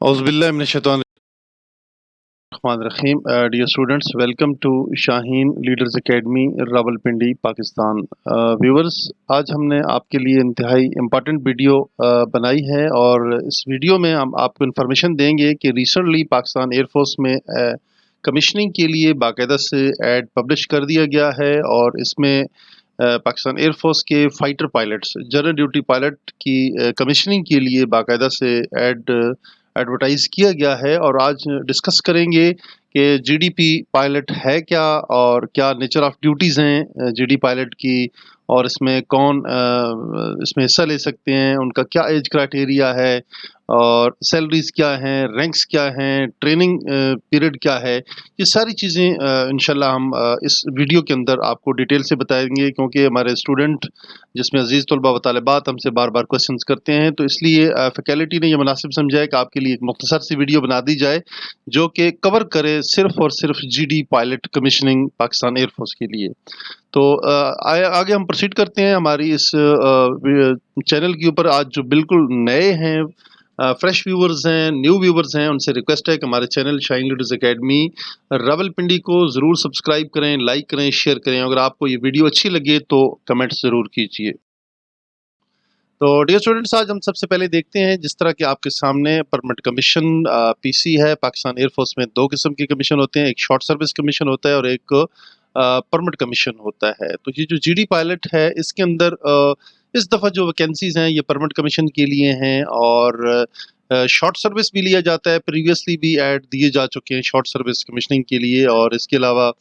Auzubillahi Rahim. Dear students, welcome to Shaheen Leaders Academy, Rawalpindi, Pakistan. Viewers, आज हमने आपके लिए इंतहाई इम्पॉर्टेंट वीडियो बनाई है और इस वीडियो में हम आपको इन्फॉर्मेशन देंगे कि रिसेंटली पाकिस्तान एयरफोर्स में कमीशनिंग के लिए बाकायदा से ऐड पब्लिश कर दिया गया है और इसमें पाकिस्तान एयरफोर्स के fighter pilots, general duty pilot की कमीशनिंग के लिए बाकायदा से एडवर्टाइज किया गया है और आज डिस्कस करेंगे कि जीडीपी पायलट है क्या और क्या नेचर ऑफ ड्यूटीज़ हैं जीडी पायलट की और इसमें कौन इसमें हिस्सा ले सकते हैं, उनका क्या एज क्राइटेरिया है और सैलरीज क्या हैं, रैंक्स क्या हैं, ट्रेनिंग पीरियड क्या है. ये सारी चीज़ें इंशाल्लाह हम इस वीडियो के अंदर आपको डिटेल से बताएंगे क्योंकि हमारे स्टूडेंट जिसमें अजीज़ तलबा व तालिबात हमसे बार बार क्वेश्चंस करते हैं, तो इसलिए फैकल्टी ने यह मुनासिब समझा है कि आपके लिए एक मुख्तसर सी वीडियो बना दी जाए जो कि कवर करे सिर्फ और सिर्फ GD pilot commissioning Pakistan air force के लिए. तो आगे हम प्रोसीड करते हैं हमारी इस चैनल के ऊपर. आज जो बिल्कुल नए हैं, फ्रेश व्यूवर्स हैं, न्यू व्यूवर्स हैं, उनसे रिक्वेस्ट है कि हमारे channel Shaheen leaders academy Rawalpindi को ज़रूर सब्सक्राइब करें, लाइक करें, शेयर करें. अगर आपको ये वीडियो अच्छी लगे तो कमेंट ज़रूर कीजिए. तो डियर स्टूडेंट्स, आज हम सबसे पहले देखते हैं जिस तरह के आपके सामने परमानेंट कमीशन पीसी है. पाकिस्तान एयरफोर्स में दो किस्म के कमीशन होते हैं, एक शॉर्ट सर्विस कमीशन होता है और एक परमानेंट कमीशन होता है. तो ये जो जीडी पायलट है इसके अंदर इस दफ़ा जो वैकेंसीज हैं ये परमानेंट कमीशन के लिए हैं और शॉर्ट सर्विस भी लिया जाता है. प्रीवियसली भी ऐड दिए जा चुके हैं शॉर्ट सर्विस कमीशनिंग के लिए और इसके अलावा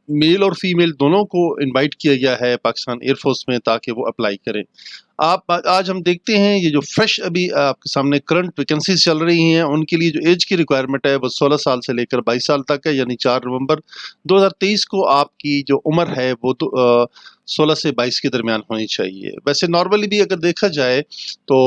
मेल और फीमेल दोनों को इनवाइट किया गया है पाकिस्तान एयरफोर्स में ताकि वो अप्लाई करें. आज हम देखते हैं ये जो फ्रेश अभी आपके सामने करंट वैकेंसीज चल रही हैं उनके लिए जो एज की रिक्वायरमेंट है वो 16 साल से लेकर 22 साल तक है, यानी 4 नवंबर 2023 को आपकी जो उम्र है वो तो 16 से 22 के दरमियान होनी चाहिए. वैसे नॉर्मली भी अगर देखा जाए तो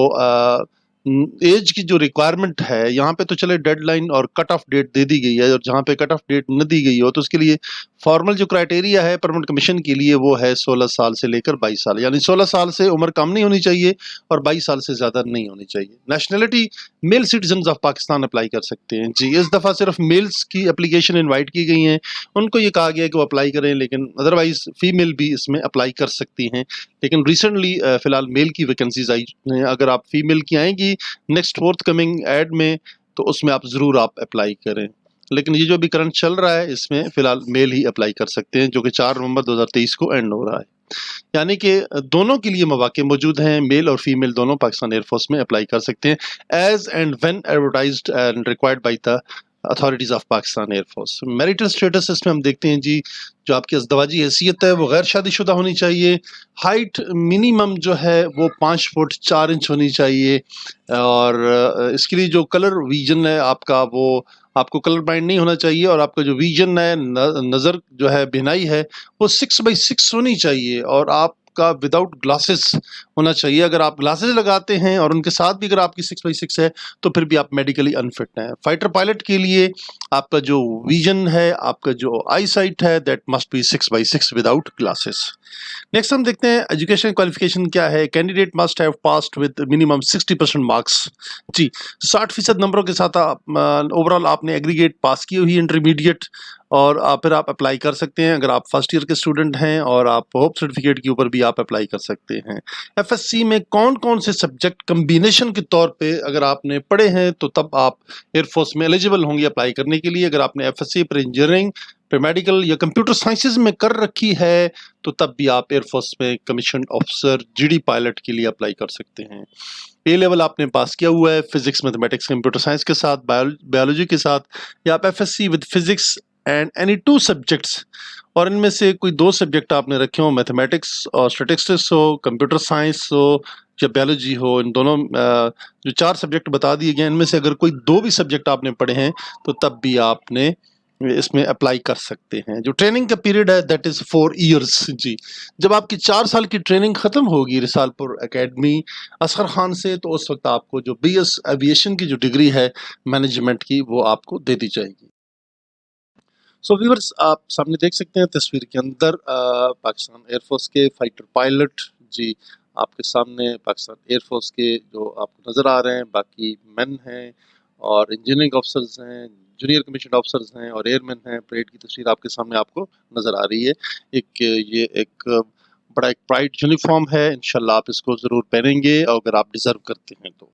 एज की जो रिक्वायरमेंट है यहाँ पे तो चले डेडलाइन और कट ऑफ डेट दे दी गई है और जहाँ पे कट ऑफ डेट न दी गई हो तो उसके लिए फॉर्मल जो क्राइटेरिया है परमानेंट कमीशन के लिए वो है 16 साल से लेकर 22 साल, यानी 16 साल से उम्र कम नहीं होनी चाहिए और 22 साल से ज़्यादा नहीं होनी चाहिए. Nationality male citizen of Pakistan apply कर सकते हैं. जी, इस दफ़ा सिर्फ मेल्स की एप्लीकेशन इन्वाइट की गई हैं, उनको ये कहा गया है कि वो अप्लाई करें, लेकिन अदरवाइज फीमेल भी इसमें अप्लाई कर सकती हैं. लेकिन रिसेंटली फ़िलहाल मेल की वैकेंसीज आई हैं. अगर आप फीमेल की आएंगी नेक्स्ट फोर्थ कमिंग ऐड में तो उसमें आप ज़रूर आप अप्लाई करें. लेकिन ये जो अभी करंट चल रहा है इसमें फ़िलहाल मेल ही अप्लाई कर सकते हैं जो कि 4 नवंबर 2023 को एंड हो रहा है. यानी कि दोनों के लिए मौके मौजूद हैं, मेल और फीमेल दोनों पाकिस्तान एयरफोर्स में अप्लाई कर सकते हैं as and when advertised and required by the authorities of Pakistan air force. Marital status इसमें हम देखते हैं जी, जो आपकी अज़दवाजी हैसियत है वो गैर शादीशुदा होनी चाहिए. हाइट मिनिमम जो है वो 5 फुट 4 इंच होनी चाहिए और इसके लिए जो कलर विजन है आपका वो आपको कलर ब्लाइंड नहीं होना चाहिए और आपका जो विजन है नज़र जो है बिनाई है वो 6/6 होनी चाहिए और आपका विदाउट ग्लासेस होना चाहिए. अगर आप ग्लासेस लगाते हैं और उनके साथ भी अगर आपकी 6/6 है तो फिर भी आप मेडिकली अनफिट हैं. फाइटर पायलट के लिए आपका जो विजन है, आपका जो आई साइट है, that must be 6/6 without glasses. Next हम देखते हैं एजुकेशन क्वालिफिकेशन क्या है. Candidate must have passed with minimum 60% marks. जी, 60% नंबरों के साथ ओवरऑल आपने एग्रीगेट पास की हुई इंटरमीडिएट और फिर आप अप्लाई कर सकते हैं. अगर आप फर्स्ट ईयर के स्टूडेंट हैं और आप होप सर्टिफिकेट के ऊपर भी आप अप्लाई कर सकते हैं. एफएससी में कौन कौन से सब्जेक्ट कम्बिनेशन के तौर पे अगर आपने पढ़े हैं तो तब आप एयरफोर्स में एलिजिबल होंगे अप्लाई करने के लिए. अगर आपने एफएससी पर इंजीनियरिंग, मेडिकल या कंप्यूटर साइंसेज में कर रखी है तो तब भी आप एयरफोर्स में कमीशन ऑफिसर जीडी पायलट के लिए अप्लाई कर सकते हैं. ए लेवल आपने पास किया हुआ है फिजिक्स, मैथमेटिक्स, कंप्यूटर साइंस के साथ, बायोलॉजी के साथ, या आप FSc with physics and any 2 subjects और इनमें से कोई 2 सब्जेक्ट आपने रखे हो, मैथमेटिक्स और स्टैटिस्टिक्स हो, कंप्यूटर साइंस हो या बायोलॉजी हो. इन दोनों जो 4 सब्जेक्ट बता दिए गए इनमें से अगर कोई 2 भी सब्जेक्ट आपने पढ़े हैं तो तब भी आपने इसमें अप्लाई कर सकते हैं. जो ट्रेनिंग का पीरियड है दैट इज़ 4 इयर्स. जी, जब आपकी 4 साल की ट्रेनिंग ख़त्म होगी रिसालपुर एकेडमी असगर खान से तो उस वक्त आपको जो बीएस एविएशन की जो डिग्री है मैनेजमेंट की वो आपको दे दी जाएगी. सो व्यूअर्स, आप सामने देख सकते हैं तस्वीर के अंदर पाकिस्तान एयरफोर्स के फाइटर पायलट. जी, आपके सामने पाकिस्तान एयरफोर्स के जो आपको नज़र आ रहे हैं बाकी मैन हैं اور انجینئرنگ آفسرز ہیں، جونیئر کمیشنڈ آفسرز ہیں اور ایئر مین ہیں. پریڈ کی تصویر آپ کے سامنے آپ کو نظر آ رہی ہے. یہ ایک بڑا ایک پرائڈ یونیفارم ہے. انشاءاللہ آپ اس کو ضرور پہنیں گے اور اگر آپ ڈیزرو کرتے ہیں تو.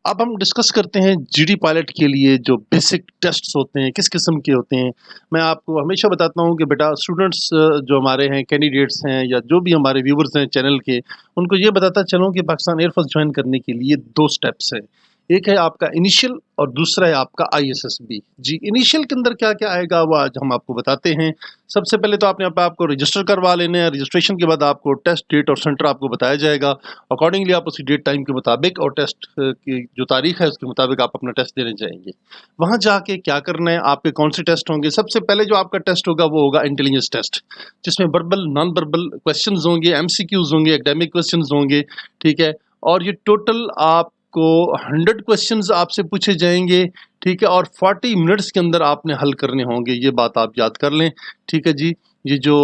اب ہم ڈسکس کرتے ہیں جی ڈی پائلٹ کے لیے جو بیسک ٹیسٹس ہوتے ہیں کس قسم کے ہوتے ہیں. میں آپ کو ہمیشہ بتاتا ہوں کہ بیٹا اسٹوڈنٹس جو ہمارے ہیں، کینڈیڈیٹس ہیں یا جو بھی ہمارے ویورز ہیں چینل کے، ان کو یہ بتاتا چلوں کہ پاکستان ایئر فورس جوائن کرنے کے لیے 2 سٹیپس ہیں. ایک ہے آپ کا انیشیل اور دوسرا ہے آپ کا آئی ایس ایس بی. جی انیشیل کے اندر کیا کیا آئے گا وہ آج ہم آپ کو بتاتے ہیں. سب سے پہلے تو آپ نے آپ کو رجسٹر کروا لینا ہے. رجسٹریشن کے بعد آپ کو ٹیسٹ ڈیٹ اور سینٹر آپ کو بتایا جائے گا. اکارڈنگلی آپ اسی ڈیٹ ٹائم کے مطابق اور ٹیسٹ کی جو تاریخ ہے اس کے مطابق آپ اپنا ٹیسٹ دینے جائیں گے. وہاں جا کے کیا کرنا ہے، آپ کے کون سے ٹیسٹ ہوں گے. سب سے پہلے جو آپ کا ٹیسٹ ہوگا وہ ہوگا انٹیلیجنس ٹیسٹ، جس میں وربل نان وربل کویسچنز ہوں گے، ایم سی کیوز ہوں گے، ایکڈیمک کویسچنز ہوں گے. ٹھیک ہے، اور یہ ٹوٹل آپ کو 100 کویسچنز آپ سے پوچھے جائیں گے. ٹھیک ہے، اور 40 منٹس کے اندر آپ نے حل کرنے ہوں گے. یہ بات آپ یاد کر لیں. ٹھیک ہے جی. یہ جو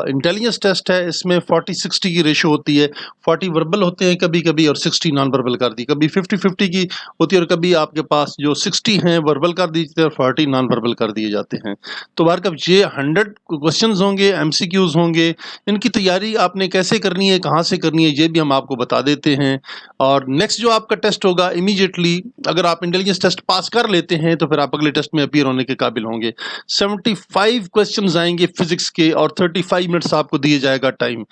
انٹیلیجنس ٹیسٹ ہے اس میں 40-60 کی ریشو ہوتی ہے. 40 وربل ہوتے ہیں کبھی کبھی اور 60 نان وربل کر دی. کبھی 50-50 کی ہوتی ہے اور کبھی آپ کے پاس جو 60 ہیں وربل کر دی جاتے ہیں اور 40 نان وربل کر دیے جاتے ہیں. تو بہرکیف یہ 100 کویسچنز ہوں گے، ایم سی کیوز ہوں گے. ان کی تیاری آپ نے کیسے کرنی ہے، کہاں سے کرنی ہے، یہ بھی ہم آپ کو بتا دیتے ہیں. اور نیکسٹ جو آپ کا ٹیسٹ ہوگا امیجیٹلی اگر آپ انٹیلیجنس ٹیسٹ پاس کر لیتے ہیں تو پھر آپ اگلے ٹیسٹ میں اپیئر ہونے کے قابل ہوں گے. 75 کویسچنز آئیں گے فزکس کے اور 35 منٹس آپ کو دیے جائے گا ٹائم.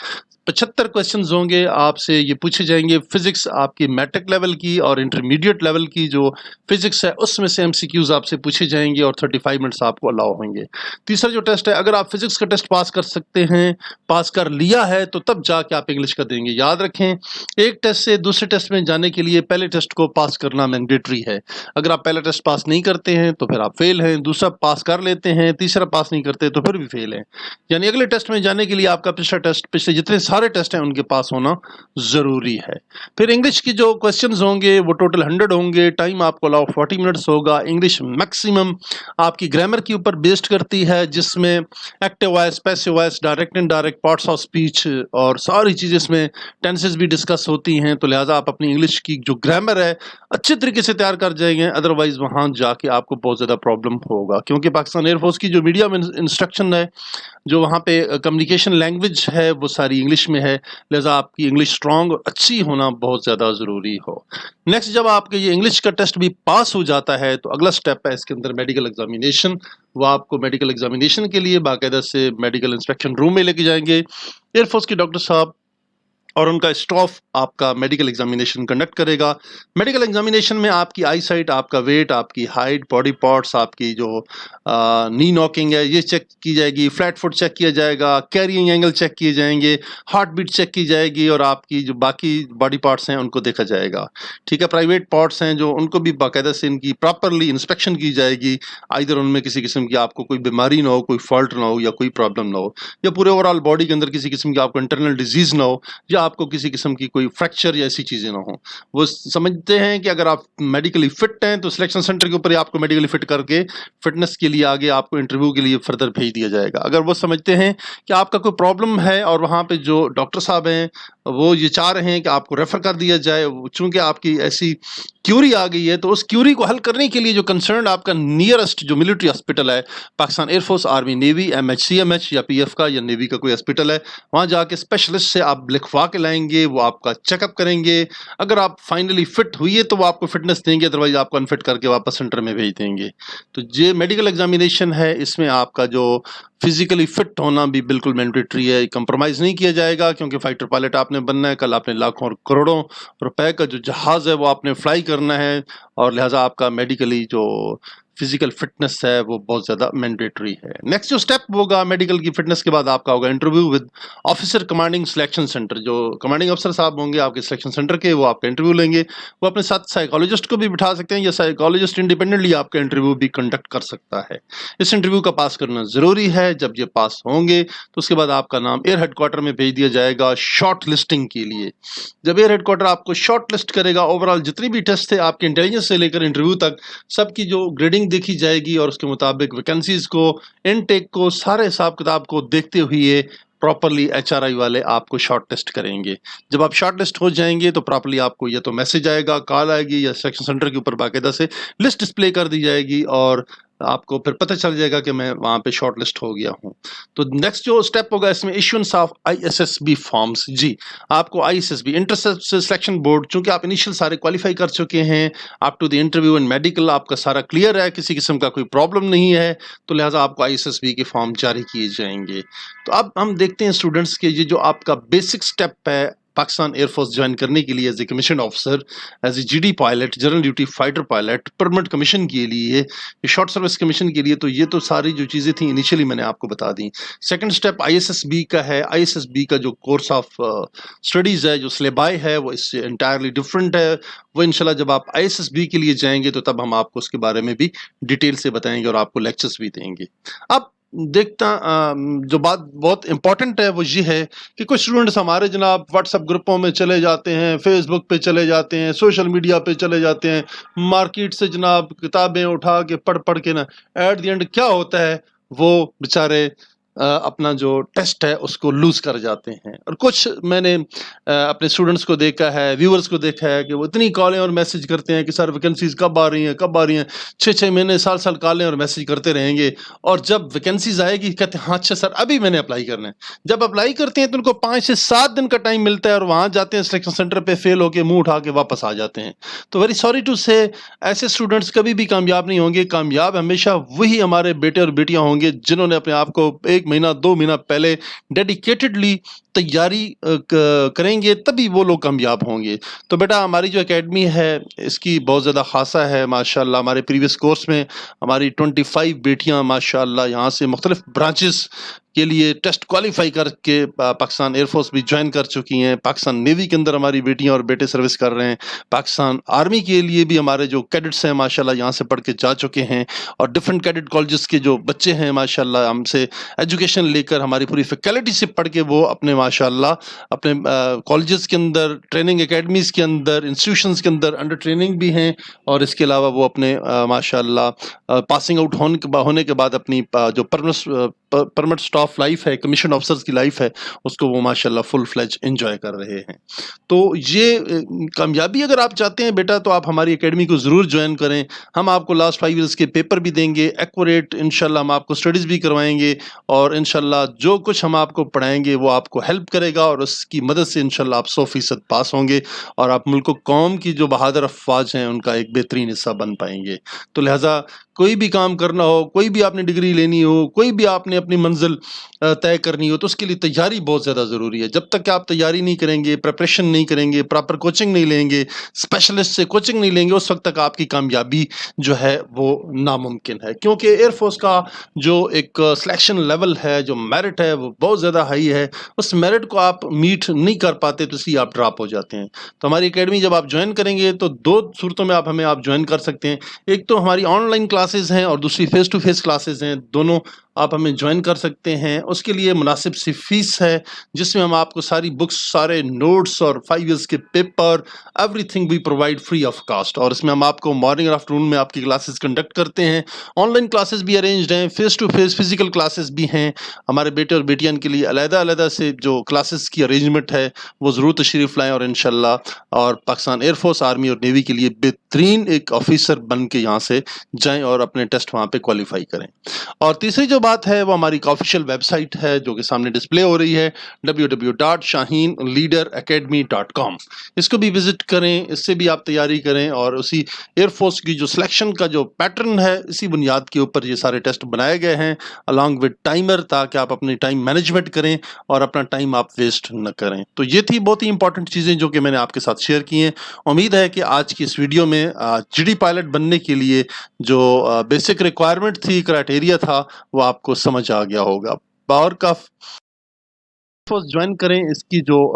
75 کویسچنز ہوں گے آپ سے. یہ پوچھے جائیں گے فزکس آپ کی میٹرک لیول کی اور انٹرمیڈیٹ لیول کی جو فزکس ہے اس میں سے ایم سی کیوز آپ سے پوچھے جائیں گے اور 35 منٹس آپ کو الاؤ ہوں گے. تیسرا جو ٹیسٹ ہے اگر آپ فزکس کا ٹیسٹ پاس کر سکتے ہیں، پاس کر لیا ہے تو تب جا کے آپ انگلش کا دیں گے. یاد رکھیں ایک ٹیسٹ سے دوسرے ٹیسٹ میں جانے کے لیے پہلے ٹیسٹ کو پاس کرنا مینڈیٹری ہے. اگر آپ پہلا ٹیسٹ پاس نہیں کرتے ہیں تو پھر آپ فیل ہیں. دوسرا پاس کر لیتے ہیں، تیسرا پاس نہیں کرتے تو پھر بھی فیل ہیں. یعنی اگلے ٹیسٹ میں جانے کے لیے آپ کا پچھلا ٹیسٹ، پچھلے جتنے سارے ٹیسٹ ہیں ان کے پاس ہونا ضروری ہے. پھر انگلش کی جو کویسچنز ہوں گے وہ ٹوٹل 100 ہوں گے. ٹائم آپ کو الاؤ 40 منٹس ہوگا. انگلش میکسیمم آپ کی گرامر کے اوپر بیسڈ کرتی ہے، جس میں active voice, passive voice, direct and direct parts of speech اور ساری چیزیں اس میں ٹینسز بھی ڈسکس ہوتی ہیں. تو لہٰذا آپ اپنی انگلش کی جو گرامر ہے اچھے طریقے سے تیار کر جائیں گے. ادروائز وہاں جا کے آپ کو بہت زیادہ پرابلم ہوگا، کیونکہ پاکستان ایئر فورس کی جو میڈیا میں انسٹرکشن ہے، جو وہاں پہ کمیونیکیشن لینگویج ہے وہ ساری انگلش میں ہے. لہٰذا آپ کی انگلش اسٹرانگ اور اچھی ہونا بہت زیادہ ضروری ہو. نیکسٹ جب آپ کے یہ انگلش کا ٹیسٹ بھی پاس ہو جاتا ہے تو اگلا سٹیپ ہے اس کے اندر میڈیکل ایگزامینیشن. وہ آپ کو میڈیکل ایگزامینیشن کے لیے باقاعدہ سے میڈیکل انسپیکشن روم میں لے کے جائیں گے. ایئر فورس کے ڈاکٹر صاحب اور ان کا اسٹاف آپ کا میڈیکل ایگزامینیشن کنڈکٹ کرے گا. میڈیکل ایگزامینیشن میں آپ کی آئی سائٹ، آپ کا ویٹ، آپ کی ہائٹ، باڈی پارٹس، آپ کی جو نی ناکنگ ہے یہ چیک کی جائے گی. فلیٹ فٹ چیک کیا جائے گا. کیرینگ اینگل چیک کیے جائیں گے. ہارٹ بیٹ چیک کی جائے گی اور آپ کی جو باقی باڈی پارٹس ہیں ان کو دیکھا جائے گا. ٹھیک ہے، پرائیویٹ پارٹس ہیں جو ان کو بھی باقاعدہ سے ان کی پراپرلی انسپیکشن کی جائے گی. ادھر ان میں کسی قسم کی آپ کو کوئی بیماری نہ ہو، کوئی فالٹ نہ ہو یا کوئی پرابلم نہ ہو، یا پورے اوور آل باڈی کے اندر کسی قسم کی آپ کو انٹرنل ڈیزیز نہ ہو، یا آپ کو کسی قسم کی کوئی فریکچر یا ایسی چیزیں نہ ہوں. وہ سمجھتے ہیں کہ اگر آپ میڈیکلی فٹ ہیں تو سلیکشن سینٹر کے اوپر آپ کو میڈیکلی فٹ کر کے فٹنس کے لیے آگے آپ کو انٹرویو کے لیے فردر بھیج دیا جائے گا. اگر وہ سمجھتے ہیں کہ آپ کا کوئی پرابلم ہے اور وہاں پہ جو ڈاکٹر صاحب ہیں وہ یہ چاہ رہے ہیں کہ آپ کو ریفر کر دیا جائے، چونکہ آپ کی ایسی کیوری آ گئی ہے، تو اس کیوری کو حل کرنے کے لیے جو کنسرنڈ آپ کا نیئرسٹ جو ملٹری ہاسپٹل ہے، Pakistan air force, army, navy, M H C M H یا پی ایف کا یا نیوی کا کوئی ہاسپٹل ہے، وہاں جا کے اسپیشلسٹ سے آپ لکھوا کے لائیں گے. وہ آپ کا چیک اپ کریں گے. اگر آپ فائنلی فٹ ہوئی ہے تو وہ آپ کو فٹنس دیں گے، ادروائز آپ کو انفٹ کر کے واپس سینٹر میں بھیج دیں گے. تو یہ میڈیکل ایگزامینیشن ہے، اس میں آپ کا جو فزیکلی فٹ ہونا بھی بالکل مینڈیٹری ہے. کمپرومائز نہیں کیا جائے گا، کیونکہ فائٹر پائلٹ آپ نے بننا ہے. کل آپ نے لاکھوں اور کروڑوں روپے کا جو جہاز ہے وہ آپ نے فلائی کرنا ہے، اور لہٰذا آپ کا میڈیکلی جو فزیکل فٹنس ہے وہ بہت زیادہ مینڈیٹری ہے. نیکسٹ جو اسٹیپ ہوگا میڈیکل کی فٹنس کے بعد آپ کا ہوگا interview with officer commanding selection centre. جو کمانڈنگ افسر صاحب ہوں گے آپ کے سلیکشن سینٹر کے، وہ آپ کا انٹرویو لیں گے. وہ اپنے ساتھ سائیکالوجسٹ کو بھی بٹھا سکتے ہیں یا سائیکالوجسٹ انڈیپینڈنٹلی آپ کا انٹرویو بھی کنڈکٹ کر سکتا ہے. اس انٹرویو کا پاس کرنا ضروری ہے. جب یہ پاس ہوں گے تو اس کے بعد آپ کا نام ایئر ہیڈ کوارٹر میں بھیج دیا جائے گا شارٹ لسٹنگ کے لیے. جب ایئر ہیڈ کوارٹر آپ کو شارٹ لسٹ کرے گا، اوور آل جتنی بھی ٹیسٹ تھے آپ کے انٹیلیجنس سے لے کر انٹرویو تک، سب کی جو گریڈنگ دیکھی جائے گی اور اس کے مطابق ویکنسیز کو، ان ٹیک کو، سارے حساب کتاب کو دیکھتے ہوئے प्रॉपरली HRI वाले आपको शॉर्ट लिस्ट करेंगे। जब आप शॉर्ट लिस्ट हो जाएंगे तो प्रॉपरली आपको या तो मैसेज आएगा, कॉल आएगी, या सिलेक्शन सेंटर के ऊपर बाकायदा से लिस्ट डिस्प्ले कर दी जाएगी और आपको फिर पता चल जाएगा कि मैं वहाँ पे शॉर्ट लिस्ट हो गया हूँ। तो नेक्स्ट जो स्टेप होगा इसमें इश्यूएंस ऑफ ISSB फॉर्म्स। जी, आपको ISSB इंटर सिलेक्शन बोर्ड, चूंकि आप इनिशियल सारे क्वालिफाई कर चुके हैं, up to the interview and medical आपका सारा क्लियर है, किसी किस्म का कोई प्रॉब्लम नहीं है, तो लिहाजा आपको ISSB के फॉर्म जारी किए जाएंगे। तो अब हम देखते हैं स्टूडेंट्स के ये जो आपका बेसिक स्टेप है पाकिस्तान एयरफोर्स ज्वाइन करने के लिए as a commission officer, as a GD pilot, general duty fighter pilot, permanent commission के लिए, शॉर्ट सर्विस कमीशन के लिए। तो ये तो सारी जो चीज़ें थी इनिशियली मैंने आपको बता दी। सेकंड स्टेप ISSB का है। ISSB का जो कोर्स ऑफ स्टडीज़ है, जो सिलेबाई है, वो इससे इंटायरली डिफरेंट है। वो इंशाल्लाह जब आप ISSB के लिए जाएंगे तो तब हम आपको उसके बारे में भी डिटेल से बताएंगे और आपको लेक्चर्स भी देंगे। अब देखता जो बात बहुत इंपॉर्टेंट है वो ये है कि कुछ स्टूडेंट्स हमारे जनाब व्हाट्सएप ग्रुपों में चले जाते हैं, फेसबुक पे चले जाते हैं, सोशल मीडिया पे चले जाते हैं, मार्केट से जनाब किताबें उठा के पढ़ पढ़ के ना एट द एंड क्या होता है वो बेचारे अपना जो टेस्ट है उसको लूज़ कर जाते हैं। और कुछ मैंने अपने स्टूडेंट्स को देखा है, व्यूअर्स को देखा है कि वो इतनी कॉलें और मैसेज करते हैं कि सर वैकेंसीज़ कब आ रही हैं, कब आ रही हैं। 6-6 महीने साल साल कॉलें और मैसेज करते रहेंगे और जब वैकेंसीज़ आएगी कहते हैं हाँ अच्छा सर अभी मैंने अप्लाई करना है। जब अप्लाई करते हैं तो उनको 5 से 7 दिन का टाइम मिलता है और वहाँ जाते हैं सिलेक्शन सेंटर पर फेल होकर मुँह उठा के वापस आ जाते हैं। तो वेरी सॉरी टू से ऐसे स्टूडेंट्स कभी भी कामयाब नहीं होंगे। कामयाब हमेशा वही हमारे बेटे और बेटियाँ होंगे जिन्होंने अपने आप को 1 महीना 2 महीना पहले डेडिकेटेडली तैयारी करेंगे, तभी वो लोग कामयाब होंगे। तो बेटा हमारी जो एकेडमी है इसकी बहुत ज़्यादा खासा है माशाल्लाह। हमारे प्रीवियस कोर्स में हमारी 25 बेटियां माशाल्लाह यहाँ से मुख्तलिफ ब्रांचेस के लिए टेस्ट क्वालिफाई करके पाकिस्तान एयरफोर्स भी ज्वाइन कर चुकी हैं। पाकिस्तान नेवी के अंदर हमारी बेटियां और बेटे सर्विस कर रहे हैं। पाकिस्तान आर्मी के लिए भी हमारे जो कैडेट्स हैं माशाल्लाह यहाँ से पढ़ के जा चुके हैं। और डिफरेंट कैडेट कॉलेजेस के जो बच्चे हैं माशाल्लाह हमसे एजुकेशन लेकर हमारी पूरी फैकल्टी से पढ़ के वो अपने माशाल्लाह अपने कॉलेजेस के अंदर, ट्रेनिंग एकेडमीज़ के अंदर, इंस्टीट्यूशंस के अंदर अंडर ट्रेनिंग भी हैं। और इसके अलावा वो अपने माशाल्लाह पासिंग आउट होने के बाद अपनी जो परमानेंट स्टाफ लाइफ है, कमीशन ऑफिसर्स की लाइफ है, उसको वो माशाल्लाह फुल फ्लेज एंजॉय कर रहे हैं। तो ये कामयाबी अगर आप चाहते हैं बेटा तो आप हमारी एकेडमी को ज़रूर ज्वाइन करें। हम आपको लास्ट 5 ईयर्स के पेपर भी देंगे एक्यूरेट, इंशाल्लाह हम आपको स्टडीज़ भी करवाएंगे और इंशाल्लाह जो कुछ हम आपको पढ़ाएंगे वो आपको हेल्प करेगा और उसकी मदद से इंशाल्लाह आप 100% पास होंगे और आप मुल्क कौम की जो बहादुर अफवाज हैं उनका एक बेहतरीन हिस्सा बन पाएंगे। तो लिहाजा कोई भी काम करना हो, कोई भी आपने डिग्री लेनी हो, कोई भी आपने अपनी मंजिल तय करनी हो, तो उसके लिए तैयारी बहुत ज़्यादा ज़रूरी है। जब तक कि आप तैयारी नहीं करेंगे, प्रिपरेशन नहीं करेंगे, प्रॉपर कोचिंग नहीं लेंगे, स्पेशलिस्ट से कोचिंग नहीं लेंगे, उस वक्त तक आपकी कामयाबी जो है वो नामुमकिन है। क्योंकि एयरफोर्स का जो एक सिलेक्शन लेवल है, जो मेरिट है वो बहुत ज़्यादा हाई है। उस मेरिट को आप मीट नहीं कर पाते तो इसलिए आप ड्रॉप हो जाते हैं। तो हमारी एकेडमी जब आप ज्वाइन करेंगे तो 2 सूरतों में आप ज्वाइन कर सकते हैं। एक तो हमारी ऑनलाइन क्लासेस हैं और दूसरी फेस टू फेस क्लासेस हैं। दोनों आप हमें ज्वाइन कर सकते हैं। उसके लिए मुनासिब सी फीस है जिसमें हम आपको सारी बुक्स, सारे नोट्स और 5 ईयर्स के paper, everything we provide free of cost. और इसमें हम आपको मॉर्निंग और आफ्टरनून में आपकी क्लासेस कंडक्ट करते हैं। ऑनलाइन क्लासेस भी अरेंज्ड हैं, face to face physical classes भी हैं। हमारे बेटे और बेटियां के लिए अलग-अलग से जो क्लासेस की अरेंजमेंट है वो ज़रूर तशरीफ़ लाएँ और इंशाल्लाह और पाकिस्तान एयरफोर्स, आर्मी और नेवी के लिए बेहतरीन एक ऑफिसर बन के यहाँ से जाएँ और अपने टेस्ट वहाँ पे क्वालिफाई करें। और तीसरी जो बात है वो हमारी ऑफिशियल वेबसाइट है जो कि सामने डिस्प्ले हो रही है, www.shahinleaderacademy.com। इसको भी विजिट करें, इससे भी आप तैयारी करें और उसी एयरफोर्स की जो सिलेक्शन का जो पैटर्न है इसी बुनियाद के ऊपर ये सारे टेस्ट बनाए गए हैं अलॉन्ग विद टाइमर, ताकि आप अपनी टाइम मैनेजमेंट करें और अपना टाइम आप वेस्ट न करें। तो ये थी बहुत ही इंपॉर्टेंट चीज़ें जो कि मैंने आपके साथ शेयर की हैं। उम्मीद है कि आज की इस वीडियो में GD पायलट बनने के लिए जो बेसिक रिक्वायरमेंट थी, क्राइटेरिया था, वो आपको समझ आ गया होगा। पावर का ज्वाइन करें, इसकी जो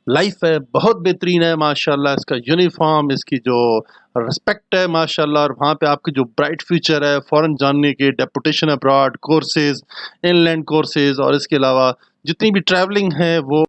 लाइफ है बहुत बेहतरीन है माशाल्लाह। इसका यूनिफॉर्म, इसकी जो रिस्पेक्ट है माशाल्लाह, और वहाँ पे आपकी जो ब्राइट फ्यूचर है, फॉरेन जानने के, deputation abroad courses, inland courses और इसके अलावा जितनी भी ट्रैवलिंग है वो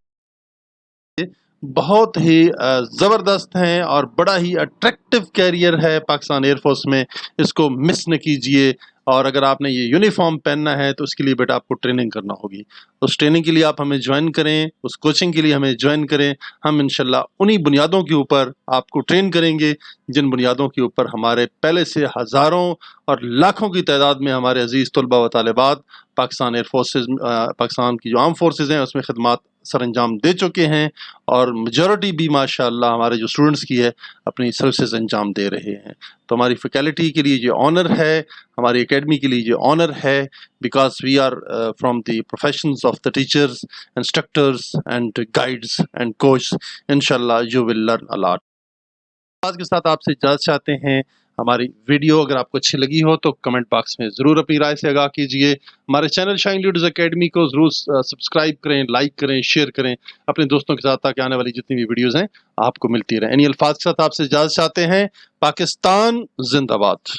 बहुत ही ज़बरदस्त हैं और बड़ा ही अट्रैक्टिव कैरियर है पाकिस्तान एयरफोर्स में। इसको मिस न कीजिए। اور اگر آپ نے یہ یونیفارم پہننا ہے تو اس کے لیے بیٹا آپ کو ٹریننگ کرنا ہوگی. اس ٹریننگ کے لیے آپ ہمیں جوائن کریں، اس کوچنگ کے لیے ہمیں جوائن کریں. ہم انشاءاللہ انہی بنیادوں کے اوپر آپ کو ٹرین کریں گے جن بنیادوں کے اوپر ہمارے پہلے سے ہزاروں اور لاکھوں کی تعداد میں ہمارے عزیز طلباء و طالبات پاکستان ایئر فورسز، پاکستان کی جو آرم فورسز ہیں اس میں خدمات سر انجام دے چکے ہیں، اور میجورٹی بھی ماشاءاللہ ہمارے جو اسٹوڈنٹس کی ہے اپنی سروسز انجام دے رہے ہیں. تو ہماری فیکلٹی کے لیے یہ آنر ہے، ہماری اکیڈمی کے لیے یہ آنر ہے، because we are from the professions of the teachers, instructors and guides and coach. انشاءاللہ you will learn a lot. آج کے ساتھ آپ سے اجازت چاہتے ہیں. ہماری ویڈیو اگر آپ کو اچھی لگی ہو تو کمنٹ باکس میں ضرور اپنی رائے سے آگاہ کیجیے. ہمارے چینل شاہین لیڈرز اکیڈمی کو ضرور سبسکرائب کریں، لائک کریں، شیئر کریں اپنے دوستوں کے ساتھ، تاکہ آنے والی جتنی بھی ویڈیوز ہیں آپ کو ملتی رہیں. انہی الفاظ کے ساتھ آپ سے اجازت چاہتے ہیں. پاکستان زندہ باد.